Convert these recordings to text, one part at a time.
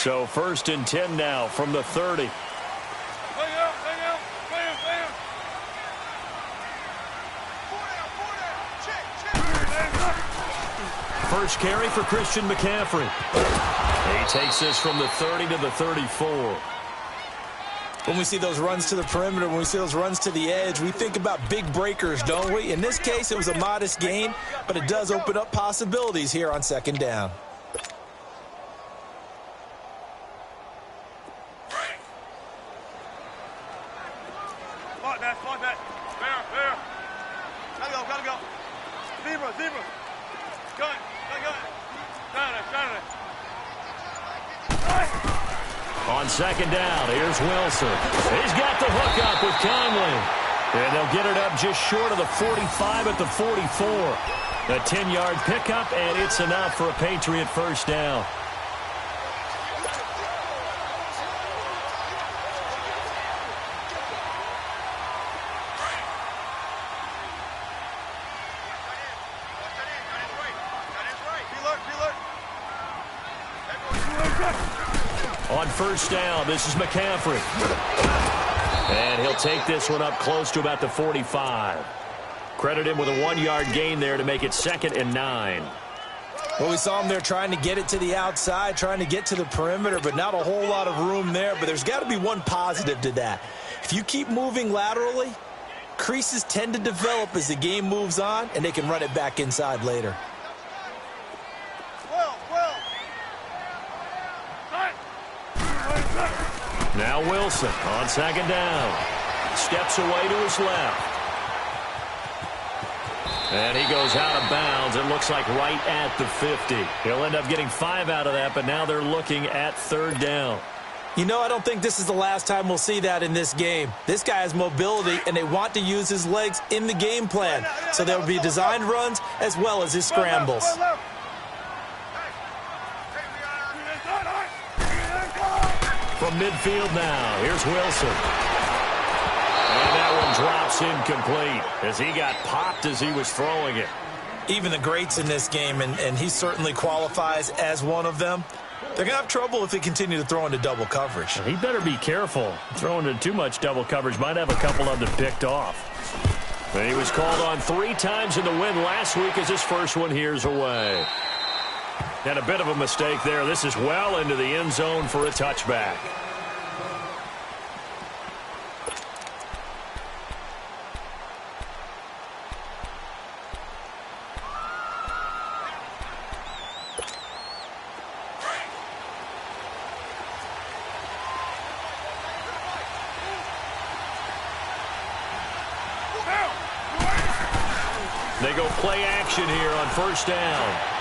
So 1st and 10 now from the 30. First carry for Christian McCaffrey. He takes this from the 30 to the 34. When we see those runs to the perimeter, when we see those runs to the edge, we think about big breakers, don't we? In this case, it was a modest gain, but it does open up possibilities here on 2nd down. On 2nd down, here's Wilson. He's got the hook up with Conley. And they'll get it up just short of the 45 at the 44. A 10-yard pickup, and it's enough for a Patriot first down. On 1st down, this is McCaffrey. And he'll take this one up close to about the 45. Credit him with a 1-yard gain there to make it 2nd and 9. Well, we saw him there trying to get it to the outside, trying to get to the perimeter, but not a whole lot of room there. But there's got to be one positive to that. If you keep moving laterally, creases tend to develop as the game moves on, and they can run it back inside later. Now Wilson on 2nd down. Steps away to his left. And he goes out of bounds. It looks like right at the 50. He'll end up getting 5 out of that, but now they're looking at 3rd down. You know, I don't think this is the last time we'll see that in this game. This guy has mobility, and they want to use his legs in the game plan. So there will be designed runs as well as his scrambles. From midfield now, here's Wilson. And that one drops incomplete as he got popped as he was throwing it. Even the greats in this game, and he certainly qualifies as one of them, they're going to have trouble if they continue to throw into double coverage. He better be careful. Throwing into too much double coverage might have a couple of them picked off. But he was called on 3 times in the win last week as his first one here's away. And a bit of a mistake there. This is well into the end zone for a touchback. They go play action here on 1st down.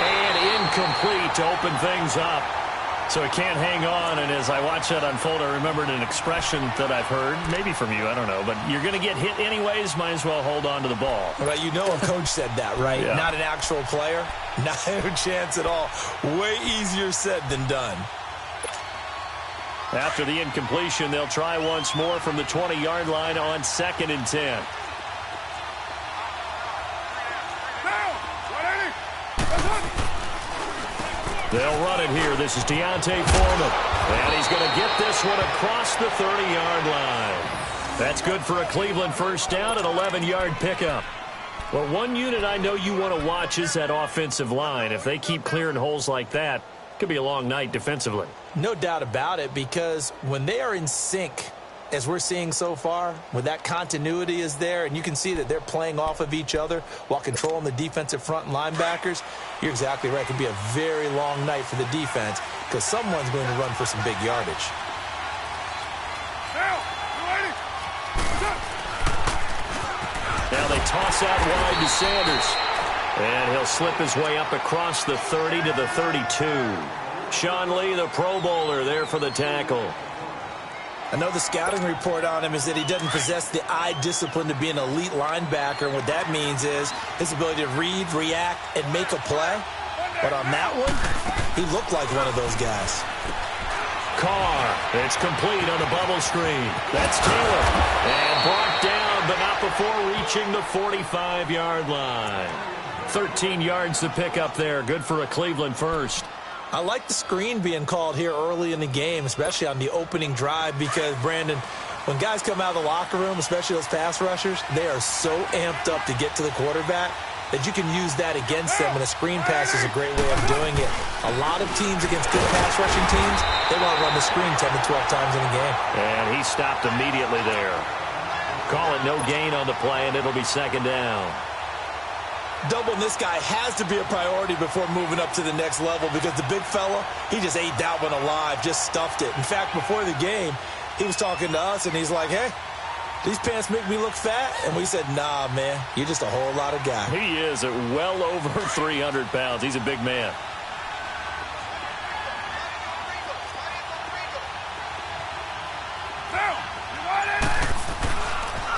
And incomplete to open things up. So it can't hang on, and as I watch that unfold, I remembered an expression that I've heard, maybe from you, I don't know, but you're going to get hit anyways, might as well hold on to the ball. Well, you know a coach said that, right? Yeah. Not an actual player. Not a chance at all. Way easier said than done. After the incompletion, they'll try once more from the 20-yard line on 2nd and 10. They'll run it here. This is Deontay Foreman. And he's going to get this one across the 30-yard line. That's good for a Cleveland first down, an 11-yard pickup. Well, one unit I know you want to watch is that offensive line. If they keep clearing holes like that, it could be a long night defensively. No doubt about it, because when they are in sync, as we're seeing so far, when that continuity is there, and you can see that they're playing off of each other while controlling the defensive front and linebackers, you're exactly right. It could be a very long night for the defense because someone's going to run for some big yardage. Now they toss out wide to Sanders. And he'll slip his way up across the 30 to the 32. Sean Lee, the Pro Bowler, there for the tackle. I know the scouting report on him is that he doesn't possess the eye discipline to be an elite linebacker. And what that means is his ability to read, react, and make a play. But on that one, he looked like one of those guys. Carr, it's complete on the bubble screen. That's Taylor. And brought down, but not before reaching the 45-yard line. 13 yards to pick up there. Good for a Cleveland first. I like the screen being called here early in the game, especially on the opening drive, because, Brandon, when guys come out of the locker room, especially those pass rushers, they are so amped up to get to the quarterback that you can use that against them, and a screen pass is a great way of doing it. A lot of teams against good pass rushing teams, they want to run the screen 10 to 12 times in a game. And he stopped immediately there. Call it no gain on the play, and it'll be second down. Doubling this guy has to be a priority before moving up to the next level, because the big fella, he just ate that one alive, just stuffed it. In fact, before the game, he was talking to us, and he's like, hey, these pants make me look fat? And we said, nah, man, you're just a whole lot of guy. He is at well over 300 pounds. He's a big man.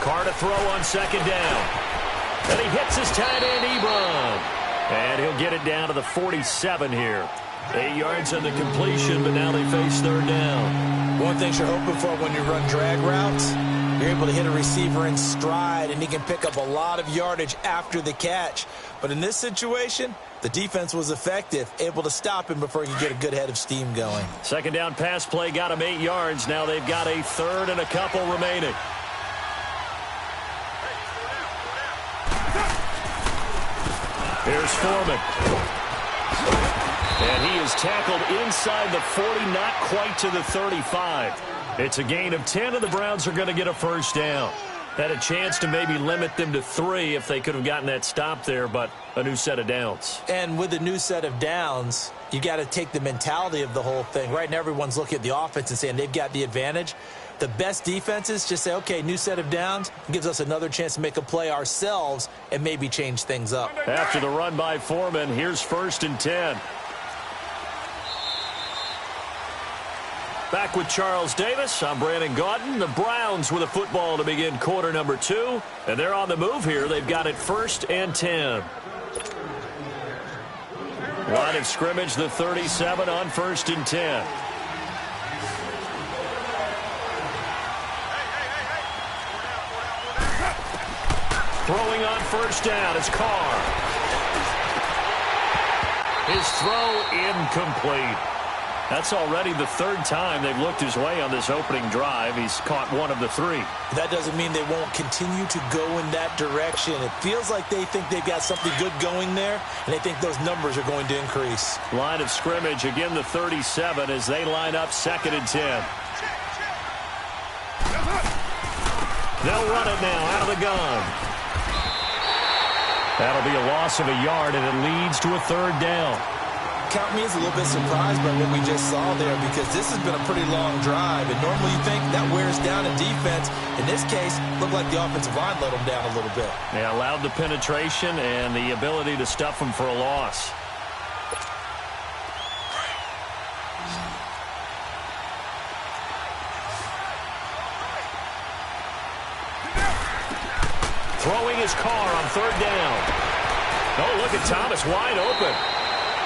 Carr to throw on second down. And he hits his tight end, Ebron. And he'll get it down to the 47 here. 8 yards on the completion, but now they face third down. One thing you're hoping for when you run drag routes, you're able to hit a receiver in stride, and he can pick up a lot of yardage after the catch. But in this situation, the defense was effective, able to stop him before he could get a good head of steam going. Second down pass play got him 8 yards. Now they've got a third and a couple remaining. Here's Foreman. And he is tackled inside the 40, not quite to the 35. It's a gain of 10, and the Browns are going to get a first down. Had a chance to maybe limit them to 3 if they could have gotten that stop there, but a new set of downs. And with a new set of downs, you got to take the mentality of the whole thing. Right now, everyone's looking at the offense and saying they've got the advantage. The best defenses just say, okay, new set of downs, gives us another chance to make a play ourselves and maybe change things up. After the run by Foreman, here's 1st and 10. Back with Charles Davis, I'm Brandon Gaudin. The Browns with a football to begin quarter number 2. And they're on the move here. They've got it 1st and 10. Line of scrimmage, the 37 on 1st and 10. Throwing on 1st down is Carr. His throw incomplete. That's already the 3rd time they've looked his way on this opening drive. He's caught 1 of the 3. That doesn't mean they won't continue to go in that direction. It feels like they think they've got something good going there, and they think those numbers are going to increase. Line of scrimmage, again the 37 as they line up 2nd and 10. They'll run it now out of the gun. That'll be a loss of a yard, and it leads to a 3rd down. Count me as a little bit surprised by what we just saw there, because this has been a pretty long drive, and normally you think that wears down a defense. In this case, looked like the offensive line let them down a little bit. Yeah, allowed the penetration and the ability to stuff them for a loss. Throwing his Carr on 3rd down. Oh, look at Thomas wide open.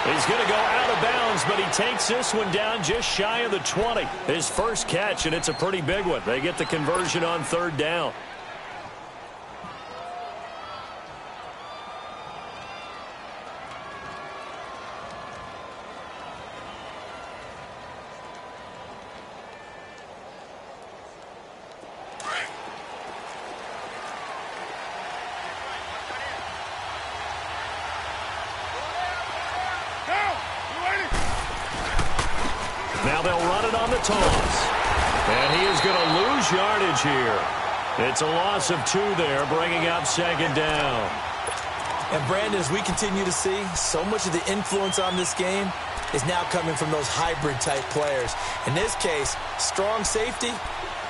He's going to go out of bounds, but he takes this one down just shy of the 20. His first catch, and it's a pretty big one. They get the conversion on 3rd down. Now they'll run it on the toss. And he is going to lose yardage here. It's a loss of 2 there, bringing up 2nd down. And, Brandon, as we continue to see, so much of the influence on this game is now coming from those hybrid-type players. In this case, strong safety,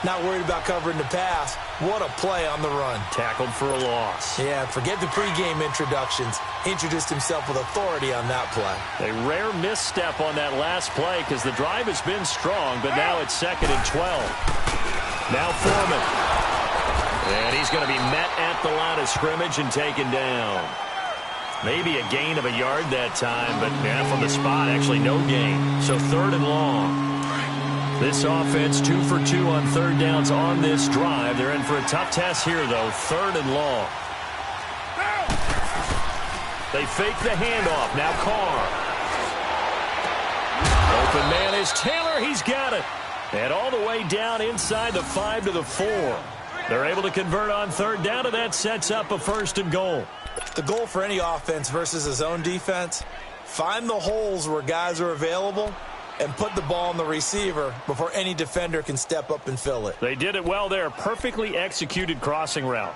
not worried about covering the pass. What a play on the run. Tackled for a loss. Yeah, forget the pregame introductions. Introduced himself with authority on that play. A rare misstep on that last play because the drive has been strong, but now it's 2nd and 12. Now Foreman. And he's going to be met at the line of scrimmage and taken down. Maybe a gain of a yard that time, but yeah, from the spot, actually no gain. So 3rd and long. This offense 2 for 2 on 3rd downs on this drive. They're in for a tough test here, though. 3rd and long. They fake the handoff. Now Carr. Open man is Taylor. He's got it. And all the way down inside the 5 to the 4. They're able to convert on third down, and that sets up a 1st and goal. The goal for any offense versus a zone defense, find the holes where guys are available and put the ball on the receiver before any defender can step up and fill it. They did it well there. Perfectly executed crossing route.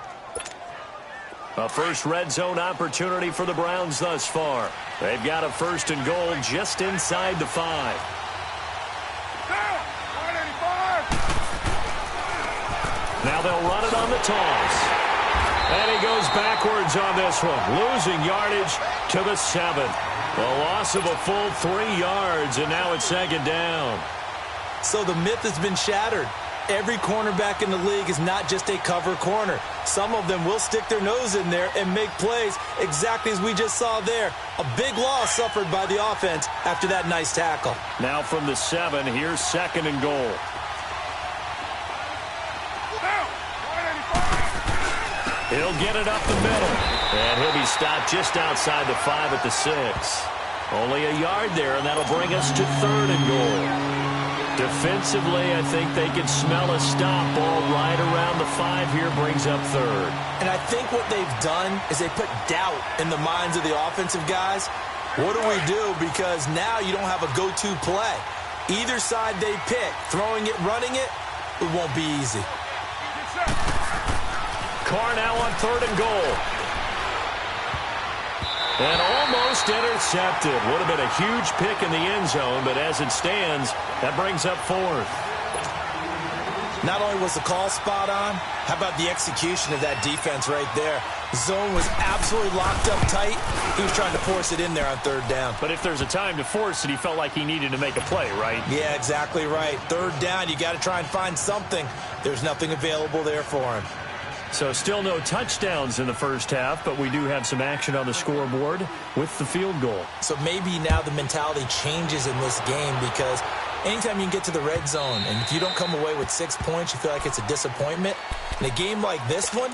A first red zone opportunity for the Browns thus far. They've got a 1st and goal just inside the 5. Now they'll run it on the toss. And he goes backwards on this one, losing yardage to the 7. A loss of a full 3 yards, and now it's 2nd down. So the myth has been shattered. Every cornerback in the league is not just a cover corner. Some of them will stick their nose in there and make plays exactly as we just saw there. A big loss suffered by the offense after that nice tackle. Now from the 7, here's 2nd and goal. He'll get it up the middle. And he'll be stopped just outside the 5 at the 6. Only a yard there, and that'll bring us to 3rd and goal. Defensively, I think they can smell a stop. Ball right around the 5 here brings up 3rd. And I think what they've done is they put doubt in the minds of the offensive guys. What do we do? Because now you don't have a go-to play. Either side they pick, throwing it, running it, it won't be easy. Carr now on 3rd and goal. And almost intercepted. Would have been a huge pick in the end zone, but as it stands, that brings up 4th. Not only was the call spot on, how about the execution of that defense right there? The zone was absolutely locked up tight. He was trying to force it in there on 3rd down. But if there's a time to force it, he felt like he needed to make a play, right? Yeah, exactly right. 3rd down, you got to try and find something. There's nothing available there for him. So still no touchdowns in the first half, but we do have some action on the scoreboard with the field goal. So maybe now the mentality changes in this game, because anytime you can get to the red zone and if you don't come away with 6 points, you feel like it's a disappointment. In a game like this one,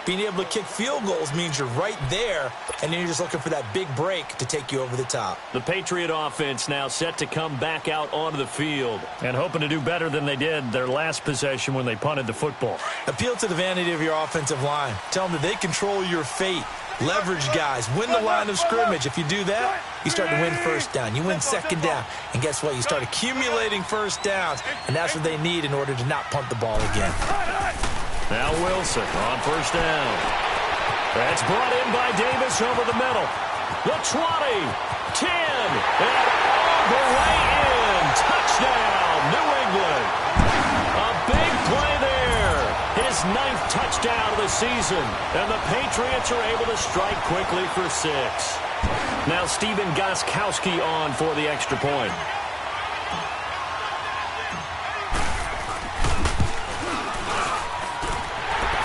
being able to kick field goals means you're right there, and then you're just looking for that big break to take you over the top. The Patriot offense now set to come back out onto the field and hoping to do better than they did their last possession when they punted the football. Appeal to the vanity of your offensive line. Tell them that they control your fate. Leverage guys. Win the line of scrimmage. If you do that, you start to win 1st down. You win 2nd down. And guess what? You start accumulating 1st downs, and that's what they need in order to not punt the ball again. Now Wilson on 1st down. That's brought in by Davis over the middle. The 20, 10, and all the way in. Touchdown, New England. A big play there. His 9th touchdown of the season. And the Patriots are able to strike quickly for 6. Now Stephen Gostkowski on for the extra point.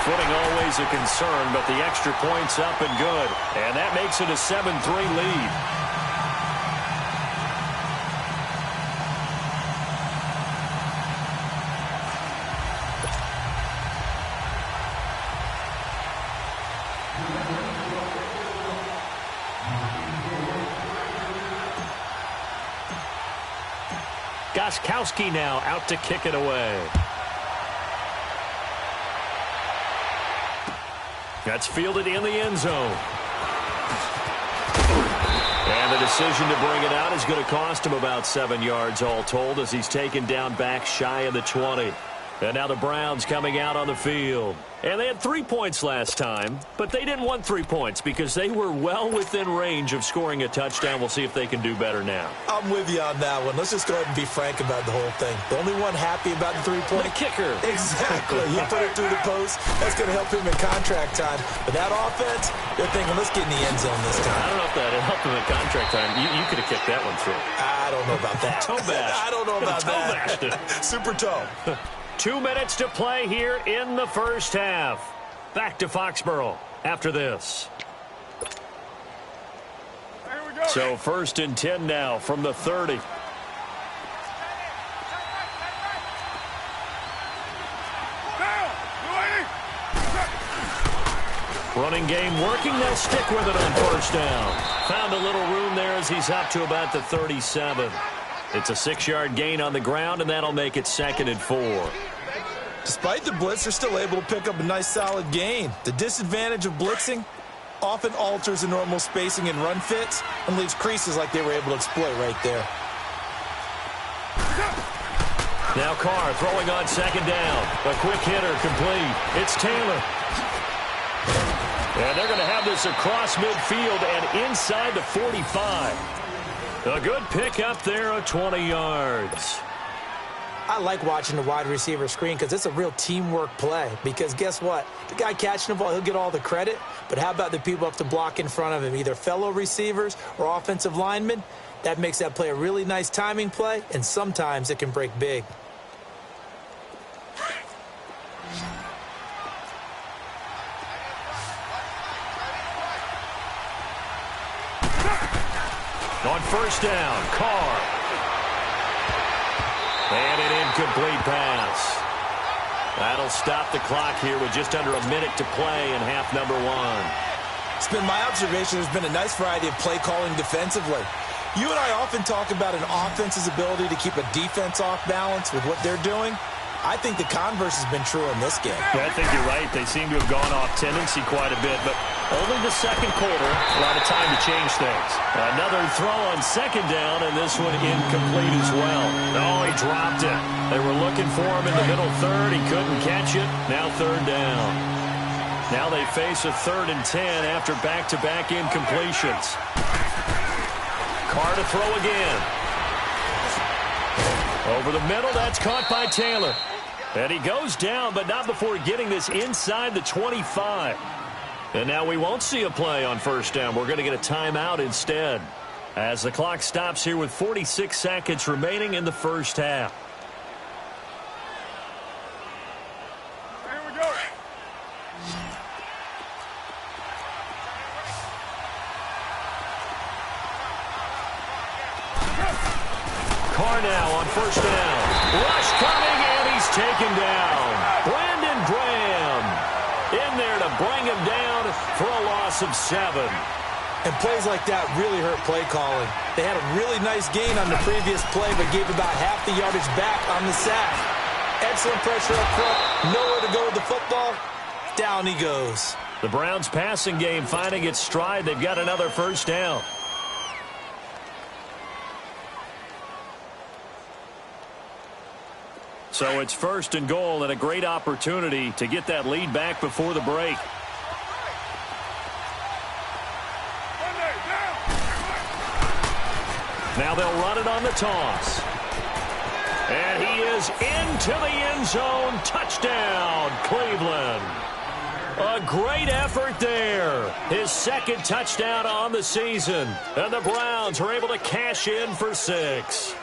Footing always a concern, but the extra point's up and good. And that makes it a 7-3 lead. Gostkowski now out to kick it away. That's fielded in the end zone. And the decision to bring it out is going to cost him about 7 yards all told, as he's taken down back shy of the 20. And now the Browns coming out on the field. And they had 3 points last time, but they didn't want 3 points because they were well within range of scoring a touchdown. We'll see if they can do better now. I'm with you on that one. Let's just go ahead and be frank about the whole thing. The only one happy about the 3-point. The kicker. Exactly. He put it through the post. That's going to help him in contract time. But that offense, they're thinking, let's get in the end zone this time. I don't know if that helped him in contract time. You could have kicked that one through. I don't know about that. Toe bash. I don't know about that. Super toe. 2 minutes to play here in the first half. Back to Foxborough after this. So 1st and 10 now from the 30. Running game working. They'll stick with it on 1st down. Found a little room there as he's up to about the 37. It's a 6-yard gain on the ground, and that'll make it 2nd and 4. Despite the blitz, they're still able to pick up a nice solid gain. The disadvantage of blitzing often alters the normal spacing and run fits and leaves creases like they were able to exploit right there. Now Carr throwing on 2nd down. A quick hitter complete. It's Taylor. And they're going to have this across midfield and inside the 45. A good pick up there of 20 yards. I like watching the wide receiver screen because it's a real teamwork play. Because guess what? The guy catching the ball, he'll get all the credit. But how about the people up to block in front of him, either fellow receivers or offensive linemen? That makes that play a really nice timing play, and sometimes it can break big. On 1st down, Carr. And an incomplete pass. That'll stop the clock here with just under a minute to play in half number 1. It's been my observation there's been a nice variety of play calling defensively. You and I often talk about an offense's ability to keep a defense off balance with what they're doing. I think the converse has been true in this game. Yeah, I think you're right. They seem to have gone off tendency quite a bit, but only the 2nd quarter. A lot of time to change things. Another throw on 2nd down, and this one incomplete as well. Oh, he dropped it. They were looking for him in the middle 3rd. He couldn't catch it. Now 3rd down. Now they face a 3rd and 10 after back-to-back incompletions. Carr to throw again. Over the middle, that's caught by Taylor. And he goes down, but not before getting this inside the 25. And now we won't see a play on 1st down. We're going to get a timeout instead, as the clock stops here with 46 seconds remaining in the 1st half. Here we go. Carr now on 1st down. Rush coming, and he's taken down. Brandon Graham in there to bring him down for a loss of 7. And plays like that really hurt play calling. They had a really nice gain on the previous play, but gave about half the yardage back on the sack. Excellent pressure up front. Nowhere to go with the football. Down he goes. The Browns' passing game finding its stride. They've got another 1st down. So it's 1st and goal, and a great opportunity to get that lead back before the break. Now they'll run it on the toss. And he is into the end zone. Touchdown, Cleveland. A great effort there. His 2nd touchdown on the season. And the Browns are able to cash in for 6.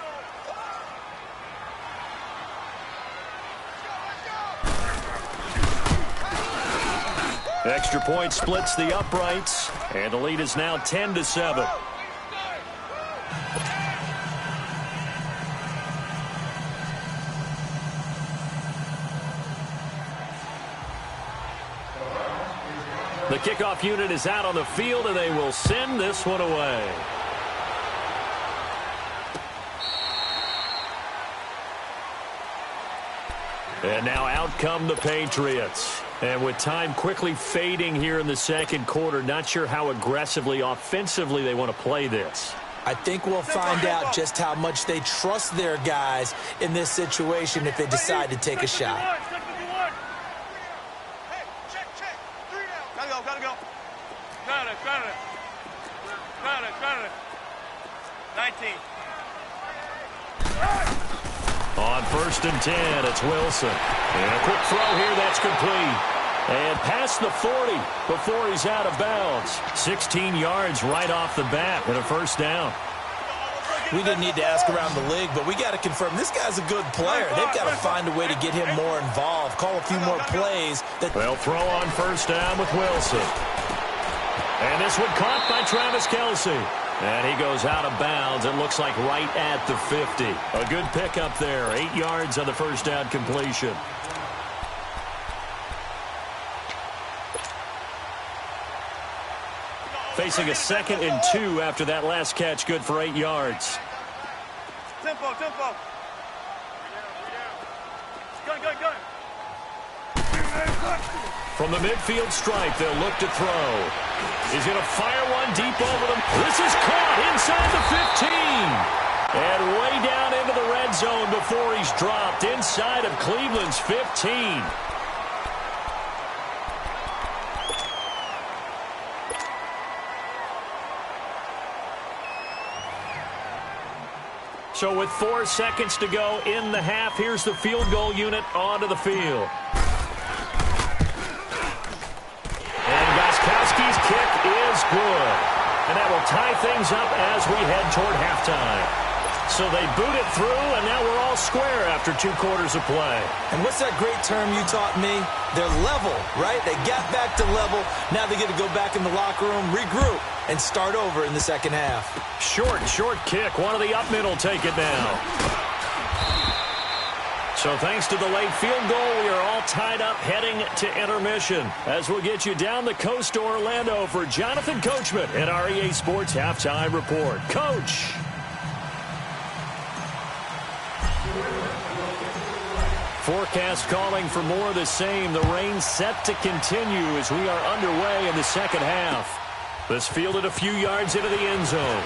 Extra point splits the uprights, and the lead is now 10-7. The kickoff unit is out on the field, and they will send this one away. And now out come the Patriots. And with time quickly fading here in the 2nd quarter, not sure how aggressively, offensively they want to play this. I think we'll find out just how much they trust their guys in this situation if they decide to take a shot. Hey, check. 3 down. Gotta go. Got it. 19. On 1st and 10, it's Wilson. And a quick throw here, that's complete. And past the 40 before he's out of bounds. 16 yards right off the bat and a 1st down. We didn't need to ask around the league, but we got to confirm this guy's a good player. They've got to find a way to get him more involved, call a few more plays. They'll throw on 1st down with Wilson. And this one caught by Travis Kelce. And he goes out of bounds, and looks like right at the 50. A good pickup there, 8 yards on the 1st down completion. Facing a 2nd and 2 after that last catch, good for 8 yards. Tempo, tempo. Gun, gun, gun. From the midfield stripe, they'll look to throw. He's going to fire one deep over them. This is caught inside the 15. And way down into the red zone before he's dropped inside of Cleveland's 15. So with 4 seconds to go in the half, here's the field goal unit onto the field. And Gostkowski's kick is good. And that will tie things up as we head toward halftime. So they boot it through, and now we're all square after 2 quarters of play. And what's that great term you taught me? They're level, right? They got back to level. Now they get to go back in the locker room, regroup, and start over in the second half. Short kick. One of the up mid will take it now. So thanks to the late field goal, we are all tied up heading to intermission. As we'll get you down the coast to Orlando for Jonathan Coachman at our EA Sports Halftime Report. Coach! Forecast calling for more of the same. The rain set to continue as we are underway in the second half. This fielded a few yards into the end zone.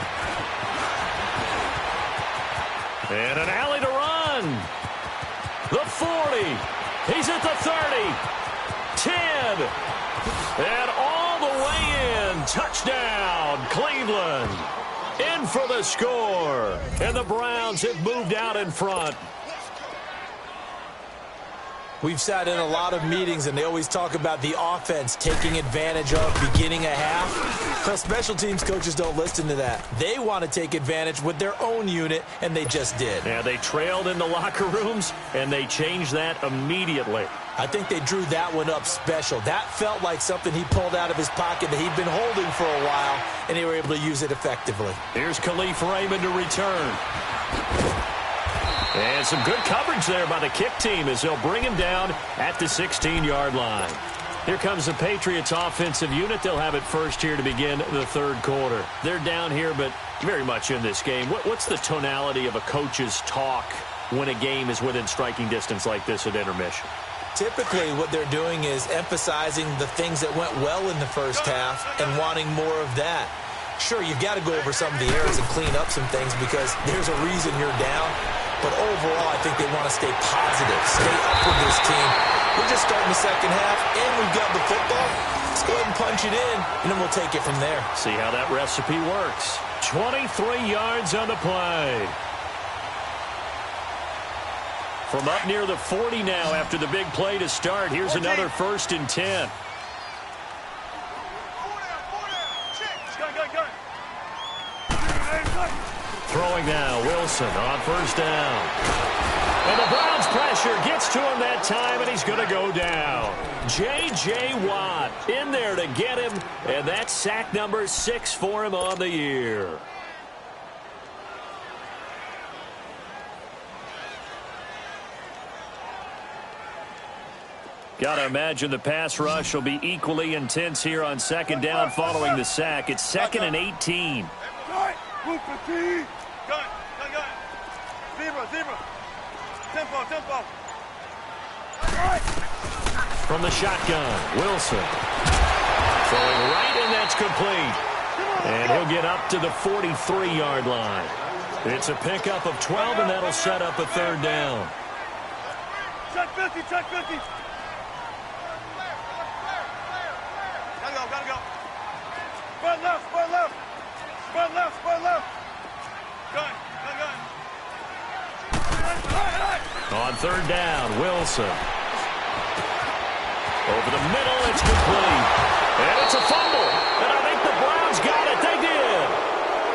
And an alley to run. The 40. He's at the 30. 10. And all the way in. Touchdown, Cleveland. In for the score. And the Browns have moved out in front. We've sat in a lot of meetings, and they always talk about the offense taking advantage of beginning a half. Well, special teams coaches don't listen to that. They want to take advantage with their own unit, and they just did. Yeah, they trailed in the locker rooms, and they changed that immediately. I think they drew that one up special. That felt like something he pulled out of his pocket that he'd been holding for a while, and they were able to use it effectively. Here's Khalif Raymond to return. And some good coverage there by the kick team as they'll bring him down at the 16-yard line. Here comes the Patriots offensive unit. They'll have it first here to begin the third quarter. They're down here, but very much in this game. What's the tonality of a coach's talk when a game is within striking distance like this at intermission? Typically, what they're doing is emphasizing the things that went well in the first half and wanting more of that. Sure, you've got to go over some of the errors and clean up some things because there's a reason you're down. But overall, I think they want to stay positive, stay up with this team. We're just starting the second half, and we've got the football. Let's go ahead and punch it in, and then we'll take it from there. See how that recipe works. 23 yards on the play. From up near the 40 now after the big play to start. Here's another 1st and 10. Throwing now, Wilson on 1st down. And the Browns pressure gets to him that time, and he's going to go down. J.J. Watt in there to get him, and that's sack number 6 for him on the year. Got to imagine the pass rush will be equally intense here on 2nd down following the sack. It's 2nd and 18. Gun. Zebra. Tempo. From the shotgun, Wilson. Throwing right, and that's complete. And he'll get up to the 43-yard line. It's a pickup of 12, and that'll set up a 3rd down. Check 50. Gotta go. Spread left. Gun. On 3rd down, Wilson. Over the middle, it's complete. And it's a fumble. And I think the Browns got it. They did.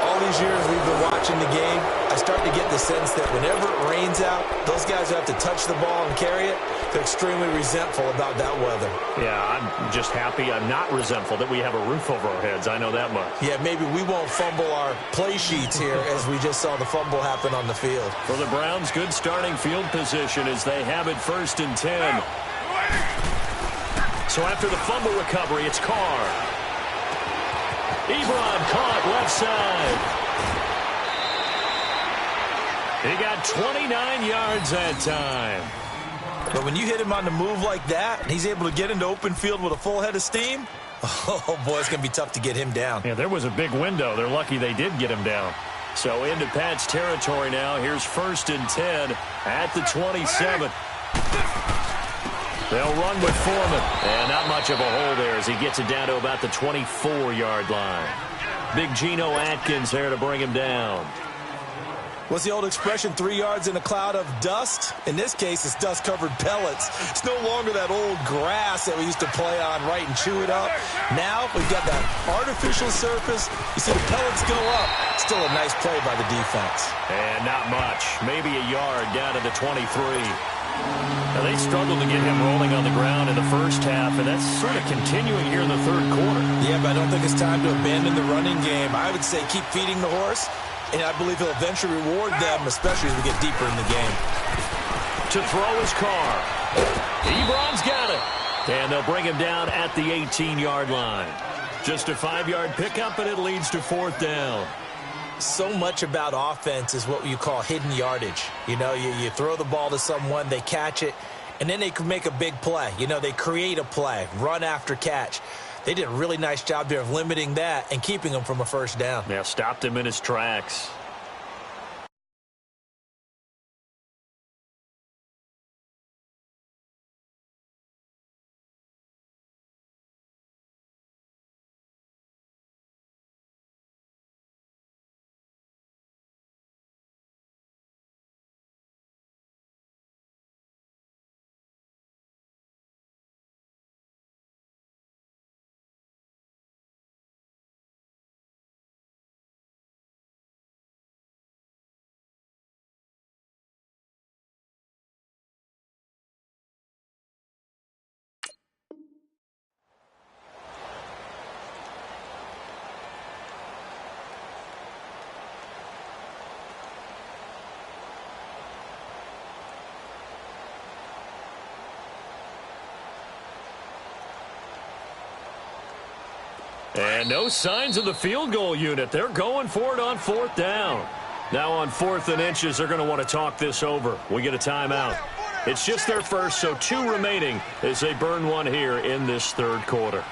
All these years we've been watching the game, I start to get the sense that whenever it rains out, those guys who have to touch the ball and carry it, they're extremely resentful about that weather. Yeah, I'm just happy I'm not resentful that we have a roof over our heads. I know that much. Yeah, maybe we won't fumble our play sheets here as we just saw the fumble happen on the field. For the Browns, good starting field position as they have it 1st and 10. So after the fumble recovery, it's Carr. Ebron caught left side. He got 29 yards that time. But when you hit him on the move like that, and he's able to get into open field with a full head of steam, oh, boy, it's going to be tough to get him down. Yeah, there was a big window. They're lucky they did get him down. So into Pat's territory now. Here's 1st and 10 at the 27. They'll run with Foreman. And not much of a hole there as he gets it down to about the 24-yard line. Big Geno Atkins there to bring him down. What's the old expression, 3 yards in a cloud of dust? In this case, it's dust-covered pellets. It's no longer that old grass that we used to play on, right, and chew it up. Now we've got that artificial surface. You see the pellets go up. Still a nice play by the defense. And not much. Maybe a yard down to the 23. Now, they struggled to get him rolling on the ground in the first half, and that's sort of continuing here in the third quarter. Yeah, but I don't think it's time to abandon the running game. I would say keep feeding the horse. And I believe he'll eventually reward them, especially as we get deeper in the game. To throw his car. Ebron's got it. And they'll bring him down at the 18-yard line. Just a 5-yard pickup, and it leads to 4th down. So much about offense is what you call hidden yardage. You know, you throw the ball to someone, they catch it, and then they can make a big play. You know, they create a play, run after catch. They did a really nice job there of limiting that and keeping him from a 1st down. Yeah, stopped him in his tracks. And no signs of the field goal unit. They're going for it on 4th down. Now on 4th and inches, they're going to want to talk this over. We get a timeout. It's just their first, so 2 remaining as they burn one here in this third quarter.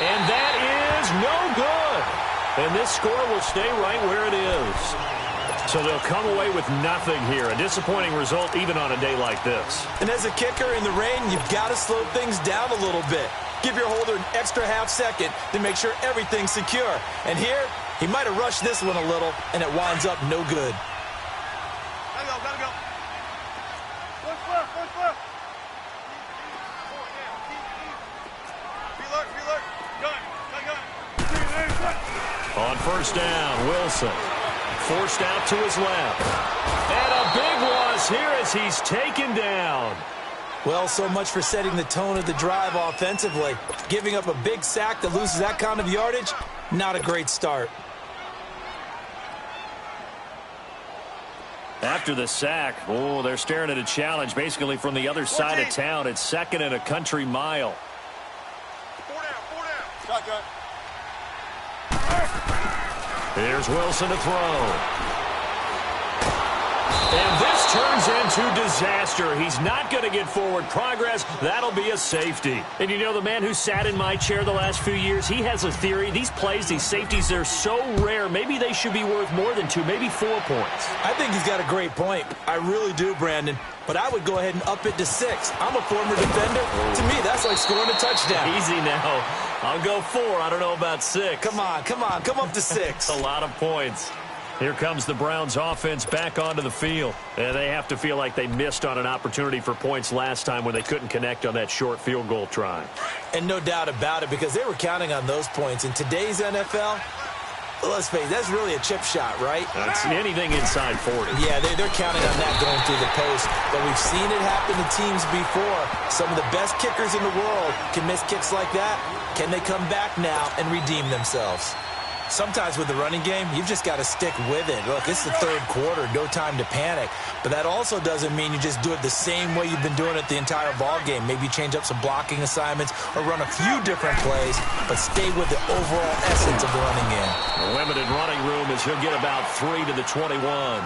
And that is no good. And this score will stay right where it is. So they'll come away with nothing here. A disappointing result even on a day like this. And as a kicker in the rain, you've got to slow things down a little bit. Give your holder an extra half-second to make sure everything's secure. And here, he might have rushed this one a little, and it winds up no good. Gotta go. Push left. Be alert. Gun. On 1st down, Wilson. Forced out to his left. And a big loss here as he's taken down. Well, so much for setting the tone of the drive offensively. Giving up a big sack that loses that kind of yardage, not a great start. After the sack, they're staring at a challenge basically from the other side of town. It's 2nd and a country mile. 4 down. Shotgun. Here's Wilson to throw. And this turns into disaster. He's not going to get forward progress. That'll be a safety. And you know, the man who sat in my chair the last few years, he has a theory. These plays, these safeties, they're so rare. Maybe they should be worth more than 2, maybe 4 points. I think he's got a great point. I really do, Brandon. But I would go ahead and up it to 6. I'm a former defender. To me, that's like scoring a touchdown. Easy now. I'll go 4. I don't know about 6. Come on. Come up to 6. A lot of points. Here comes the Browns offense back onto the field. And they have to feel like they missed on an opportunity for points last time when they couldn't connect on that short field goal try. And no doubt about it, because they were counting on those points. In today's NFL, let's face it, that's really a chip shot, right? That's anything inside 40. Yeah, they're counting on that going through the post. But we've seen it happen to teams before. Some of the best kickers in the world can miss kicks like that. Can they come back now and redeem themselves? Sometimes with the running game, you've just got to stick with it. Look, it's the third quarter, no time to panic. But that also doesn't mean you just do it the same way you've been doing it the entire ball game. Maybe change up some blocking assignments or run a few different plays, but stay with the overall essence of the running game. Limited running room as he'll get about 3 to the 21.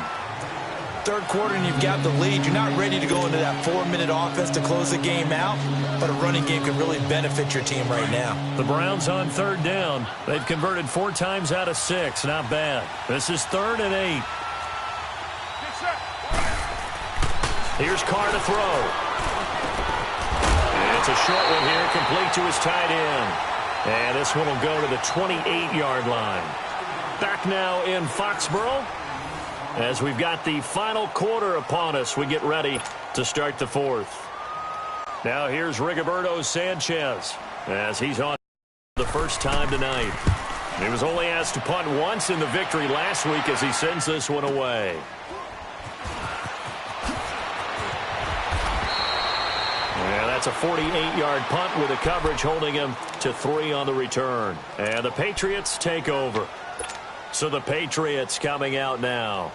Third quarter and you've got the lead. You're not ready to go into that 4-minute offense to close the game out, but a running game can really benefit your team right now. The Browns on third down. They've converted 4 times out of 6. Not bad. This is 3rd and 8. Here's Carr to throw. It's a short one here, complete to his tight end. And this one will go to the 28-yard line. Back now in Foxborough. As we've got the final quarter upon us, we get ready to start the 4th. Now here's Rigoberto Sanchez as he's on the first time tonight. He was only asked to punt once in the victory last week as he sends this one away. Yeah, that's a 48-yard punt with a coverage holding him to 3 on the return. And the Patriots take over. So the Patriots coming out now.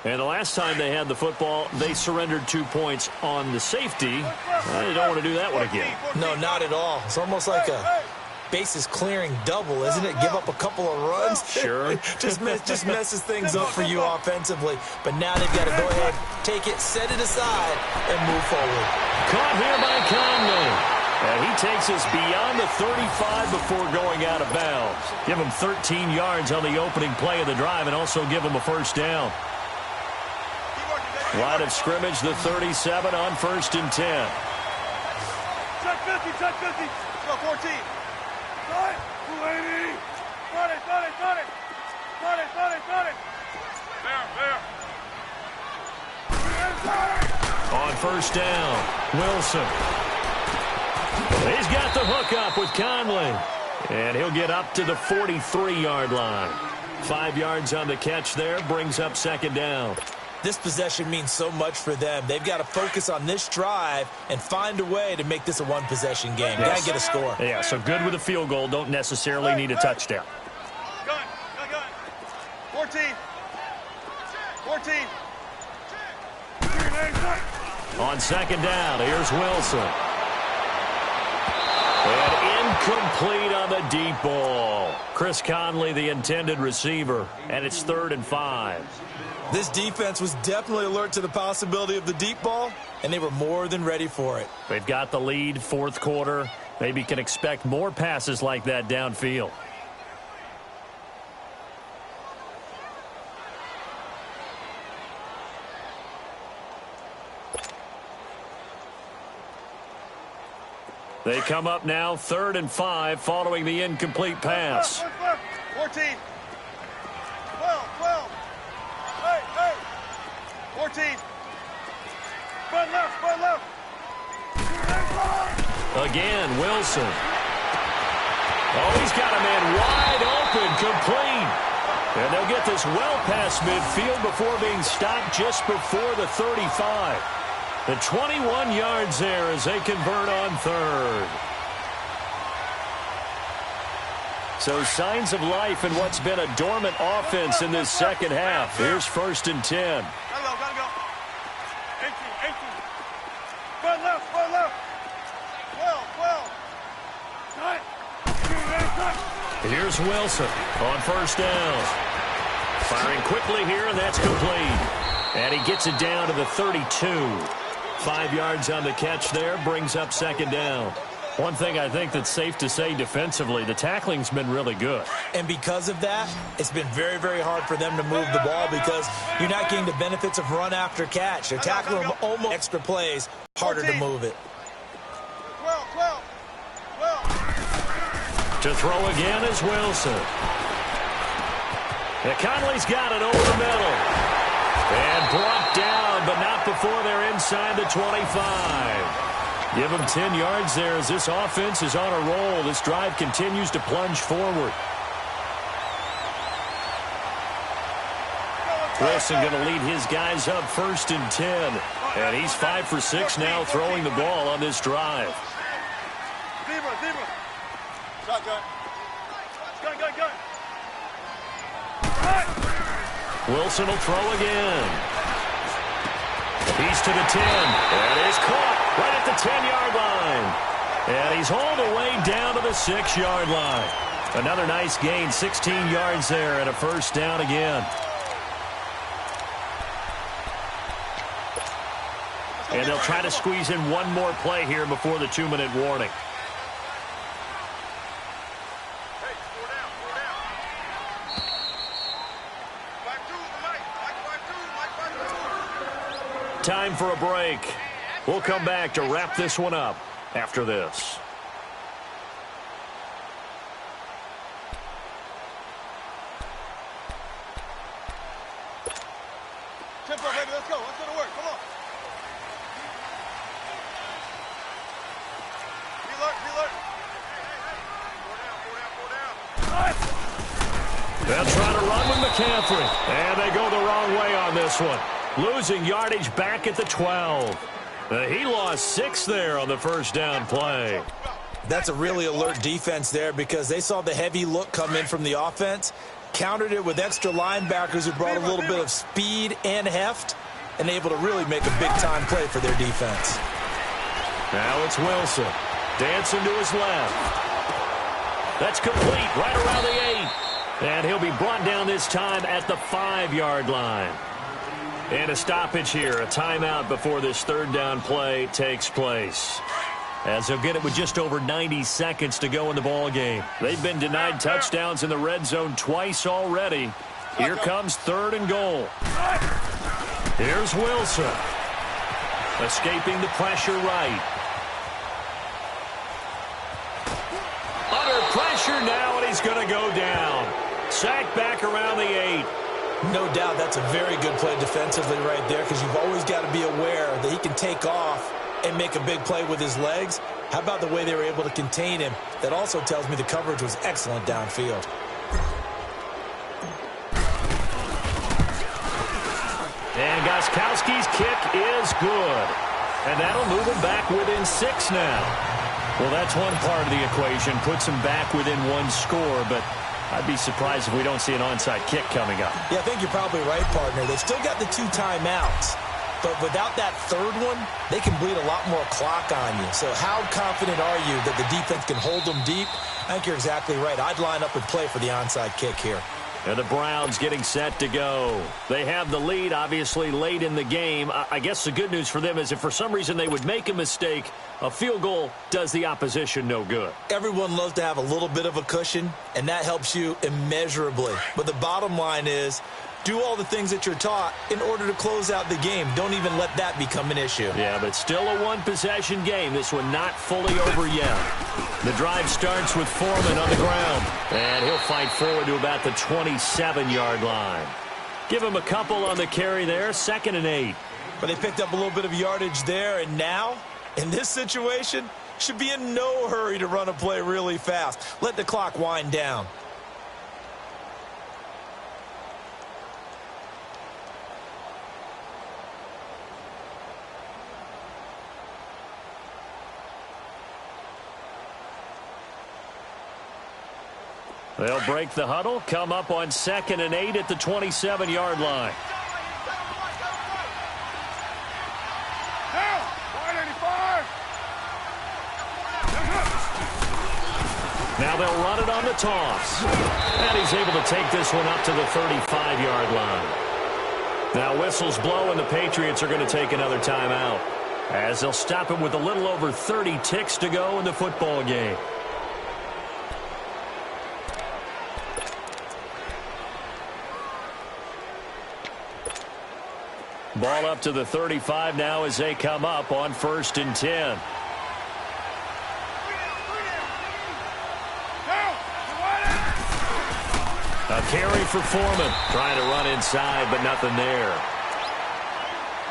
And the last time they had the football, they surrendered 2 points on the safety. They don't want to do that one again. No, not at all. It's almost like a bases clearing double, isn't it? Give up a couple of runs. Sure. just messes things up for you offensively. But now they've got to go ahead, take it, set it aside, and move forward. Caught here by Conley. And he takes us beyond the 35 before going out of bounds. Give him 13 yards on the opening play of the drive and also give him a first down. Line of scrimmage, the 37 on 1st and 10. Check 50, check 50. Let's go, 14. Got it. 280. Got it, got it, got it. Got it, got it, got it. There. On first down, Wilson. He's got the hook up with Conley. And he'll get up to the 43-yard line. 5 yards on the catch there, brings up 2nd down. This possession means so much for them. They've got to focus on this drive and find a way to make this a one-possession game. Yes. Got to get a score. Yeah, so good with a field goal. Don't necessarily need a touchdown. Gun. 14. 14. On 2nd down, here's Wilson. And incomplete on the deep ball. Chris Conley, the intended receiver, and it's 3rd and 5. This defense was definitely alert to the possibility of the deep ball, and they were more than ready for it. They've got the lead, 4th quarter. Maybe can expect more passes like that downfield. They come up now 3rd and 5 following the incomplete pass. 14. 12. Hey. 14. Front left. Again, Wilson. Oh, he's got a man wide open, complete. And they'll get this well past midfield before being stopped just before the 35. The 21 yards there as they convert on 3rd. So signs of life in what's been a dormant offense in this second half. Here's 1st and 10. Gotta go. 18. Front left. 12. Here's Wilson on 1st down. Firing quickly here, and that's complete. And he gets it down to the 32. 5 yards on the catch there, brings up 2nd down. One thing I think that's safe to say defensively, the tackling's been really good. And because of that, it's been very, very hard for them to move the ball because you're not getting the benefits of run after catch. They're tackling them almost extra plays, harder to move it. 12. To throw again is Wilson. And Conley's got it over the middle. And brought down, but not before they're inside the 25. Give them 10 yards there as this offense is on a roll. This drive continues to plunge forward. Wilson going to lead his guys up 1st and 10. And he's 5 for 6 now throwing the ball on this drive. Zebra. Shotgun. Gun. Wilson will throw again. He's to the 10. And is caught right at the 10-yard line. And he's hauled away down to the 6-yard line. Another nice gain, 16 yards there, and a first down again. And they'll try to squeeze in one more play here before the 2-minute warning. Time for a break. We'll come back to wrap this one up after this. Tempo, baby, let's go. Let's go to work. Come on. They'll try to run with McCaffrey. And they go the wrong way on this one. Losing yardage back at the 12. He lost 6 there on the first down play. That's a really alert defense there because they saw the heavy look come in from the offense, countered it with extra linebackers who brought a little bit of speed and heft, and able to really make a big-time play for their defense. Now it's Wilson. Dancing to his left. That's complete right around the 8. And he'll be brought down this time at the 5-yard line. And a stoppage here, a timeout before this third down play takes place. As they'll get it with just over 90 seconds to go in the ball game. They've been denied touchdowns in the red zone twice already. Here comes 3rd and goal. Here's Wilson. Escaping the pressure right. Under pressure now, and he's going to go down. Sacked back around the 8. No doubt that's a very good play defensively right there because you've always got to be aware that he can take off and make a big play with his legs. How about the way they were able to contain him? That also tells me the coverage was excellent downfield. And Gostkowski's kick is good. And that'll move him back within 6 now. Well, that's one part of the equation. Puts him back within 1 score, but I'd be surprised if we don't see an onside kick coming up. Yeah, I think you're probably right, partner. They've still got the 2 timeouts. But without that 3rd one, they can bleed a lot more clock on you. So how confident are you that the defense can hold them deep? I think you're exactly right. I'd line up and play for the onside kick here. And the Browns getting set to go. They have the lead, obviously, late in the game. I guess the good news for them is if for some reason they would make a mistake, a field goal does the opposition no good. Everyone loves to have a little bit of a cushion, and that helps you immeasurably. But the bottom line is, do all the things that you're taught in order to close out the game. Don't even let that become an issue. Yeah, but still a 1-possession game. This one not fully over yet. The drive starts with Foreman on the ground. And he'll fight forward to about the 27-yard line. Give him a couple on the carry there. 2nd and 8. But they picked up a little bit of yardage there. And now, in this situation, should be in no hurry to run a play really fast. Let the clock wind down. They'll break the huddle, come up on 2nd and 8 at the 27-yard line. Now they'll run it on the toss. And he's able to take this one up to the 35-yard line. Now whistles blow, and the Patriots are going to take another timeout, as they'll stop him with a little over 30 ticks to go in the football game. Ball up to the 35 now as they come up on 1st and 10. A carry for Foreman. Trying to run inside, but nothing there.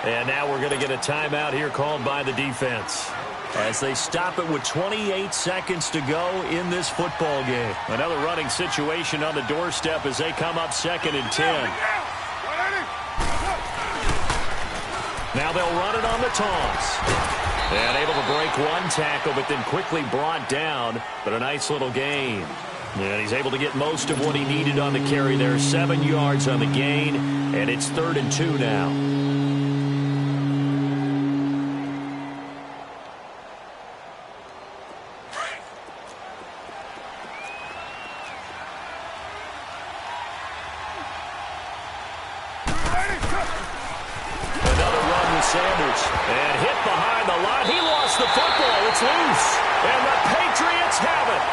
And now we're going to get a timeout here called by the defense, as they stop it with 28 seconds to go in this football game. Another running situation on the doorstep as they come up 2nd and 10. Now they'll run it on the toss. And able to break one tackle, but then quickly brought down. But a nice little gain. And he's able to get most of what he needed on the carry there. 7 yards on the gain, and it's 3rd and 2 now. Another run with Sanders. And hit behind the line. He lost the football. It's loose. And the Patriots have it.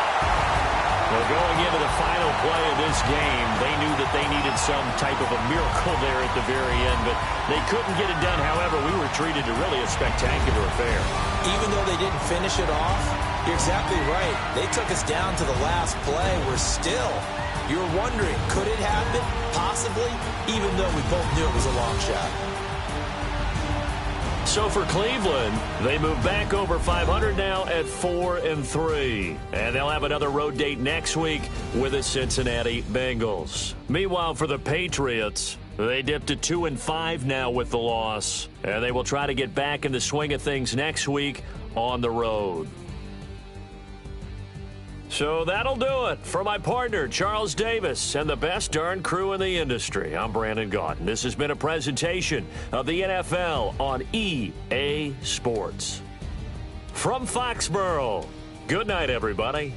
Well, going into the final play of this game, they knew that they needed some type of a miracle there at the very end, but they couldn't get it done. However, we were treated to really a spectacular affair. Even though they didn't finish it off, you're exactly right. They took us down to the last play. You're wondering, could it happen? Possibly, even though we both knew it was a long shot. So for Cleveland, they move back over 500 now at 4-3. And they'll have another road date next week with the Cincinnati Bengals. Meanwhile, for the Patriots, they dipped to 2-5 now with the loss. And they will try to get back in the swing of things next week on the road. So that'll do it. For my partner, Charles Davis, and the best darn crew in the industry, I'm Brandon Gaudin. This has been a presentation of the NFL on EA Sports. From Foxborough, good night, everybody.